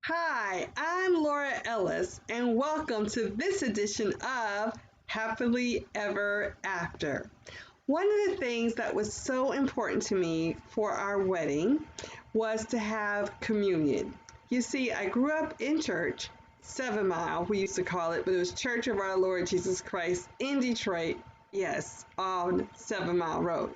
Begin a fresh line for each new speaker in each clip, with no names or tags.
Hi, I'm Laura Ellis, and welcome to this edition of Happily Ever After. One of the things that was so important to me for our wedding was to have communion. You see, I grew up in church, 7 Mile, we used to call it, but it was Church of Our Lord Jesus Christ in Detroit, yes, on 7 Mile Road.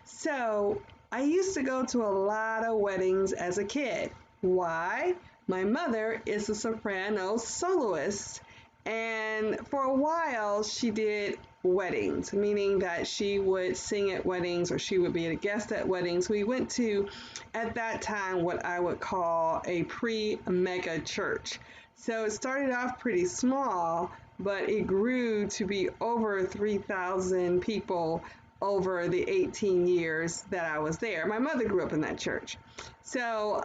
So I used to go to a lot of weddings as a kid. Why? My mother is a soprano soloist, and for a while she did weddings, meaning that she would sing at weddings or she would be a guest at weddings. We went to, at that time, what I would call a pre mega church. So it started off pretty small, but it grew to be over 3,000 people over the 18 years that I was there. My mother grew up in that church. So,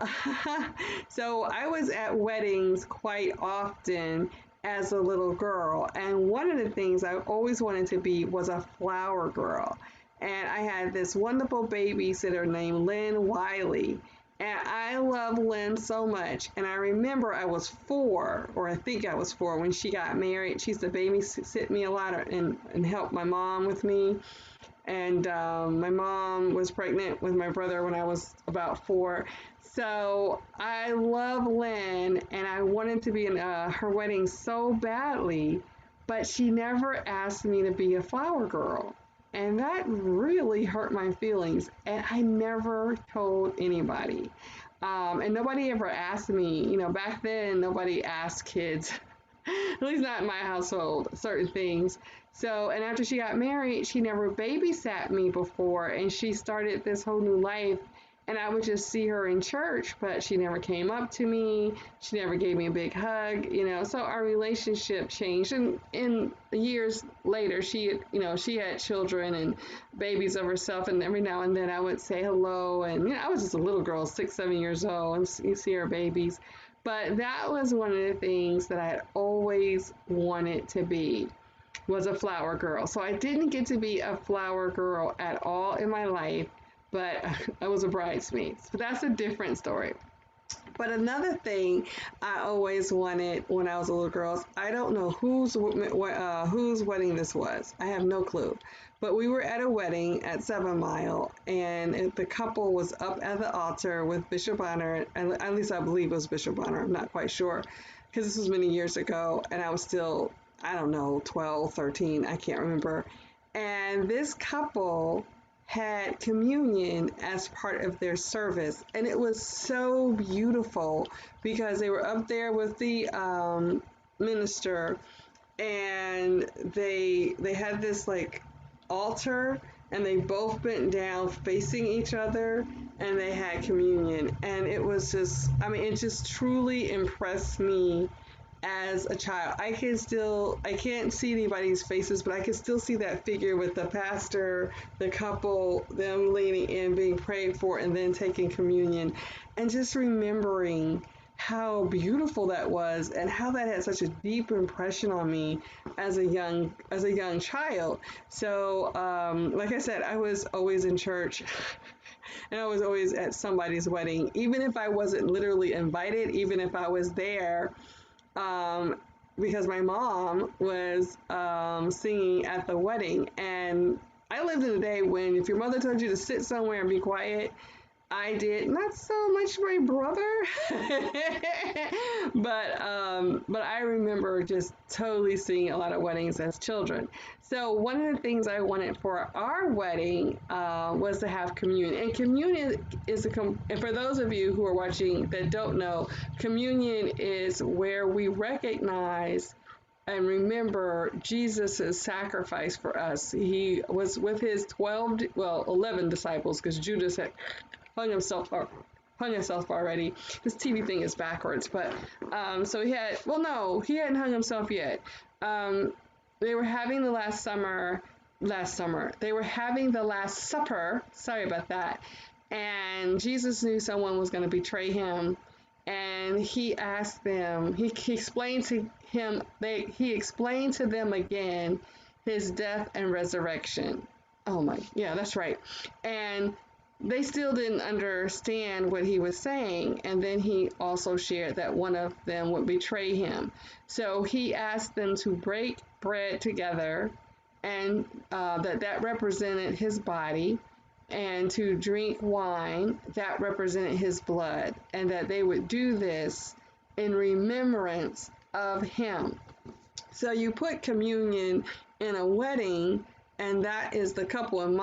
so I was at weddings quite often as a little girl. And one of the things I always wanted to be was a flower girl. And I had this wonderful babysitter named Lynn Wiley. And I love Lynn so much. And I remember I was 4, or I think I was 4, when she got married. She used to babysit me a lot and help my mom with me. And my mom was pregnant with my brother when I was about 4. So I love Lynn, and I wanted to be in her wedding so badly, but she never asked me to be a flower girl. And that really hurt my feelings. And I never told anybody. And nobody ever asked me, back then, nobody asked kids, at least not in my household, certain things. So, and after she got married, she never babysat me before, and she started this whole new life. And I would just see her in church, but she never came up to me. She never gave me a big hug. So our relationship changed. And in years later, she had children and babies of herself. And every now and then I would say hello. And, I was just a little girl, 6, 7 years old, and you see her babies. But that was one of the things that I had always wanted to be, was a flower girl. So I didn't get to be a flower girl at all in my life, but I was a bridesmaid. So that's a different story. But another thing I always wanted when I was a little girl, I don't know whose wedding this was. I have no clue. But we were at a wedding at 7 Mile, and the couple was up at the altar with Bishop Bonner. At least I believe it was Bishop Bonner. I'm not quite sure because this was many years ago, and I was still, I don't know, 12, 13. I can't remember. And this couple had communion as part of their service, and it was so beautiful because they were up there with the minister, and they had this like altar, and they both bent down facing each other, and they had communion. And it was just, it just truly impressed me as a child. I can't see anybody's faces, but I can still see that figure with the pastor, the couple, them leaning in, being prayed for, and then taking communion, and just remembering how beautiful that was and how that had such a deep impression on me as a young child. So, like I said, I was always in church. And I was always at somebody's wedding, even if I wasn't literally invited, even if I was there, um, because my mom was singing at the wedding. And I lived in a day when if your mother told you to sit somewhere and be quiet, I did. Not so much my brother, but I remember just totally seeing a lot of weddings as children. So one of the things I wanted for our wedding was to have communion. And communion is and for those of you who are watching that don't know, communion is where we recognize and remember Jesus' sacrifice for us. He was with his 11 disciples, because Judas had hung himself hung himself already. This TV thing is backwards, but so he hadn't hung himself yet. They were having the last summer. They were having the Last Supper. Sorry about that. And Jesus knew someone was going to betray him, and he asked them. He explained to him. He explained to them again his death and resurrection. Oh my, yeah, that's right. And they still didn't understand what he was saying. And then he also shared that one of them would betray him. So he asked them to break bread together, and that represented his body, and to drink wine that represented his blood, and that they would do this in remembrance of him. So you put communion in a wedding, and that is the couple in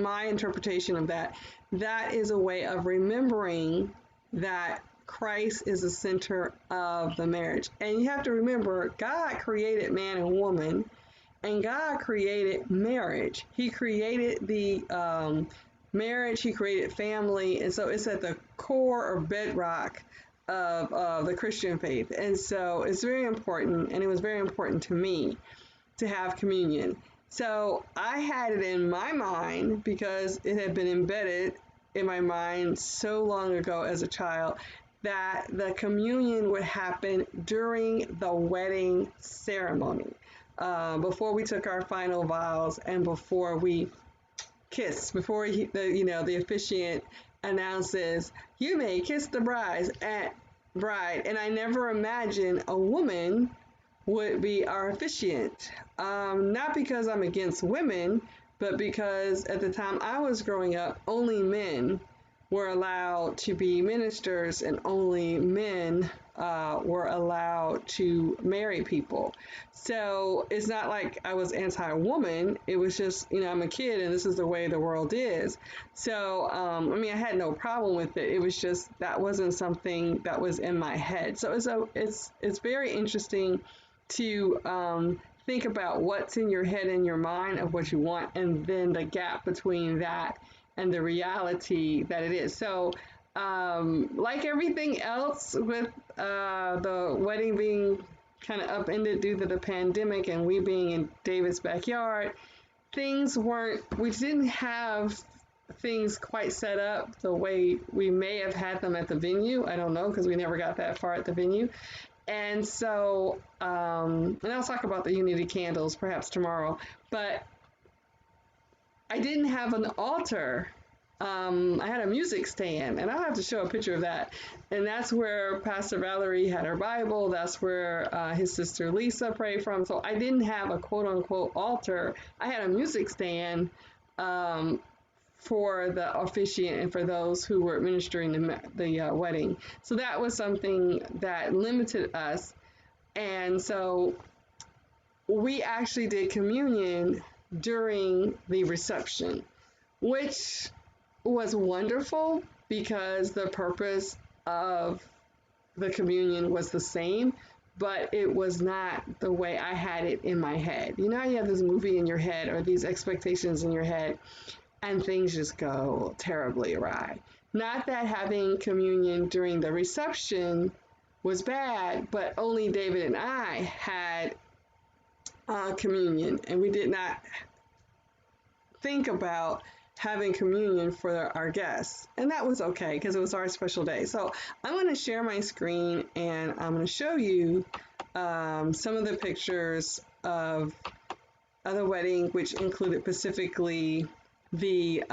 my interpretation of that. That is a way of remembering that Christ is the center of the marriage. And you have to remember, God created man and woman, and God created marriage. He created the marriage, He created family, and so it's at the core or bedrock of the Christian faith. And so it's very important, and it was very important to me to have communion. So I had it in my mind because it had been embedded in my mind so long ago as a child that the communion would happen during the wedding ceremony, before we took our final vows and before we kissed, before the officiant announces, "You may kiss the bride." And I never imagined a woman would be our officiant. Not because I'm against women, but because at the time I was growing up, only men were allowed to be ministers, and only men were allowed to marry people. So it's not like I was anti-woman. It was just, I'm a kid and this is the way the world is. So, I had no problem with it. It was just that wasn't something that was in my head. So it's very interesting to think about what's in your head and your mind of what you want, and then the gap between that and the reality that it is. So, like everything else with the wedding being kind of upended due to the pandemic and we being in David's backyard, we didn't have things quite set up the way we may have had them at the venue. I don't know, because we never got that far at the venue. And so, and I'll talk about the unity candles perhaps tomorrow, but I didn't have an altar. I had a music stand, and I'll have to show a picture of that. And that's where Pastor Valerie had her Bible. That's where his sister Lisa prayed from. So I didn't have a quote unquote altar. I had a music stand for the officiant and for those who were administering the wedding. So that was something that limited us. And so we actually did communion during the reception, which was wonderful because the purpose of the communion was the same, but it was not the way I had it in my head. You have this movie in your head or these expectations in your head, and things just go terribly awry. Not that having communion during the reception was bad, but only David and I had communion, and we did not think about having communion for our guests, and that was okay because it was our special day. So I'm going to share my screen, and I'm going to show you some of the pictures of the wedding, which included specifically the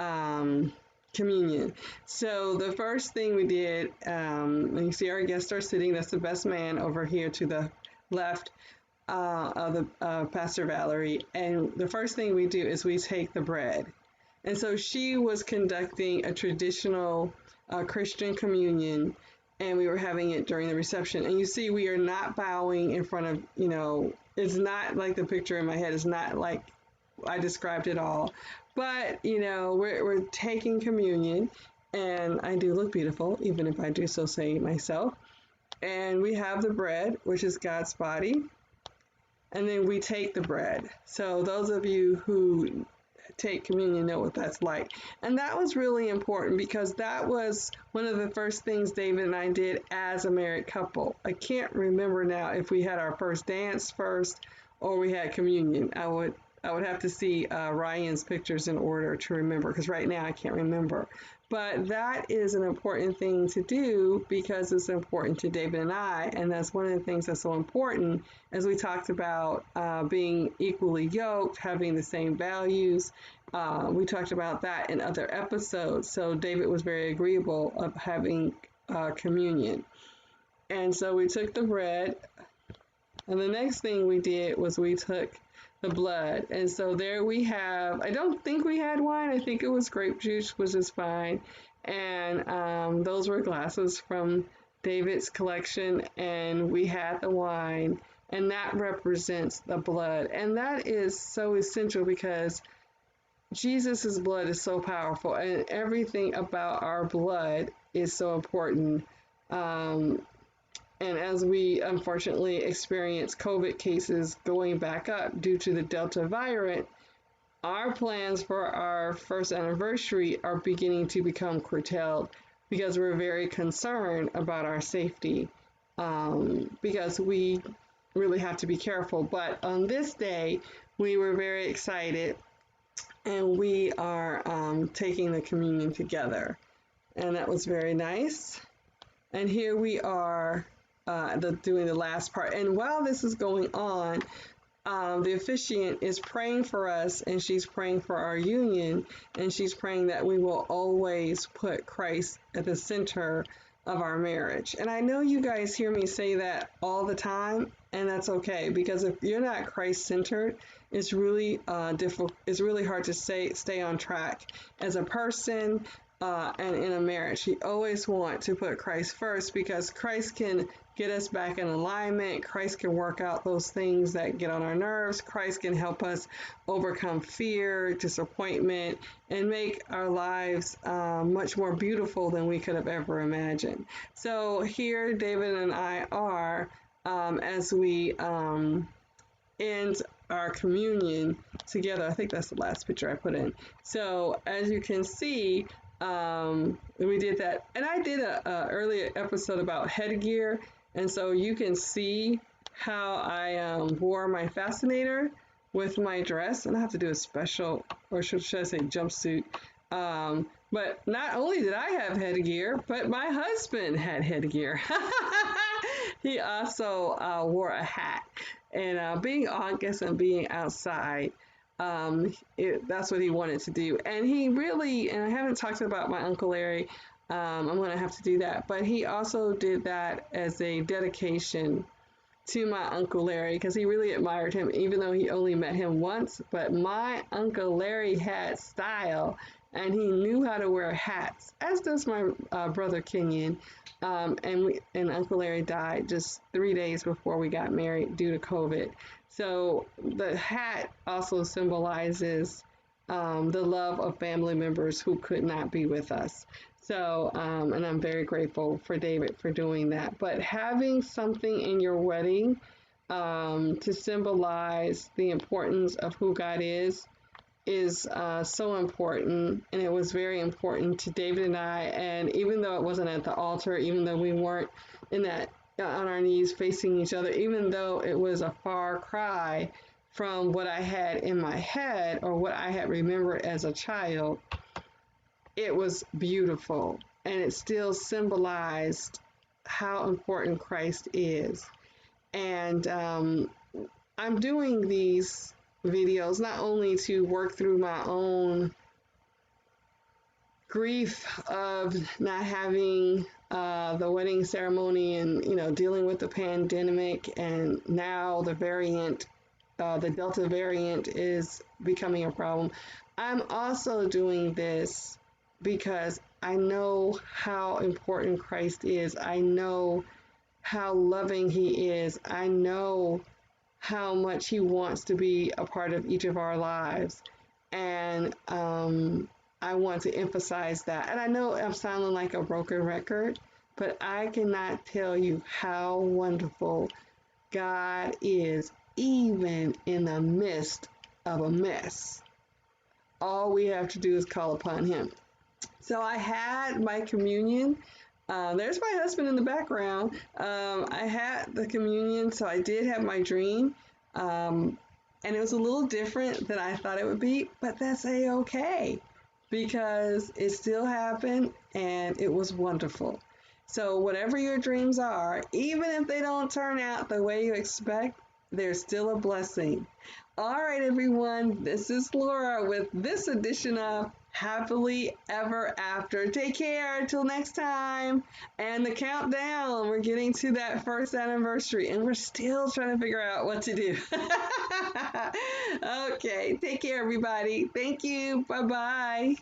communion. So the first thing we did, you see our guests are sitting. That's the best man over here to the left of the Pastor Valerie. And the first thing we do is we take the bread. And so she was conducting a traditional Christian communion, and we were having it during the reception. And you see, we are not bowing in front of, it's not like the picture in my head. It's not like I described it all. But, we're taking communion, and I do look beautiful, even if I do so say myself. And we have the bread, which is God's body. And then we take the bread. So those of you who take communion know what that's like. And that was really important because that was one of the first things David and I did as a married couple. I can't remember now if we had our first dance first or we had communion. I would have to see Ryan's pictures in order to remember, because right now I can't remember. But that is an important thing to do because it's important to David and I, and that's one of the things that's so important as we talked about being equally yoked, having the same values, We talked about that in other episodes. So David was very agreeable of having communion. And so we took the bread, and the next thing we did was we took the blood. And so there we have, I don't think we had wine. I think it was grape juice, which is fine. And those were glasses from David's collection. And we had the wine, and that represents the blood. And that is so essential because Jesus' blood is so powerful, and everything about our blood is so important. Um, and as we unfortunately experience COVID cases going back up due to the Delta variant, our plans for our first anniversary are beginning to become curtailed because we're very concerned about our safety, because we really have to be careful. But on this day, we were very excited, and we are taking the communion together. And that was very nice. And here we are doing the last part. And while this is going on, the officiant is praying for us, and she's praying for our union, and she's praying that we will always put Christ at the center of our marriage. And I know you guys hear me say that all the time, and that's okay, because if you're not Christ centered, it's really difficult. It's really hard to stay on track as a person and in a marriage. You always want to put Christ first, because Christ can get us back in alignment. Christ can work out those things that get on our nerves. Christ can help us overcome fear, disappointment, and make our lives much more beautiful than we could have ever imagined. So here David and I are as we end our communion together. I think that's the last picture I put in. So as you can see, we did that, and I did a earlier episode about headgear, and so you can see how I wore my fascinator with my dress, and I have to do a special, or should I say jumpsuit. But not only did I have headgear, but my husband had headgear. He also wore a hat, and being August and being outside, that's what he wanted to do. And he really, and I haven't talked about my Uncle Larry, I'm going to have to do that, but he also did that as a dedication to my Uncle Larry, because he really admired him, even though he only met him once. But my Uncle Larry had style, and he knew how to wear hats, as does my brother Kenyon. And Uncle Larry died just 3 days before we got married due to COVID. So the hat also symbolizes the love of family members who could not be with us. So, and I'm very grateful for David for doing that. But having something in your wedding to symbolize the importance of who God is so important. And it was very important to David and I. And even though it wasn't at the altar, even though we weren't in that on our knees facing each other, even though it was a far cry from what I had in my head or what I had remembered as a child, it was beautiful, and it still symbolized how important Christ is. And I'm doing these videos not only to work through my own grief of not having the wedding ceremony, and dealing with the pandemic, and now the Delta variant is becoming a problem. I'm also doing this because I know how important Christ is. I know how loving he is. I know how much he wants to be a part of each of our lives. And I want to emphasize that. And I know I'm sounding like a broken record, but I cannot tell you how wonderful God is, even in the midst of a mess. All we have to do is call upon him. So I had my communion. There's my husband in the background. I had the communion, so I did have my dream. And it was a little different than I thought it would be, but that's a-okay, because it still happened, and it was wonderful. So whatever your dreams are, even if they don't turn out the way you expect, there's still a blessing. All right, everyone, this is Laura with this edition of Happily Ever After. Take care until next time. And the countdown, we're getting to that first anniversary, and we're still trying to figure out what to do. Okay, take care, everybody. Thank you. Bye bye.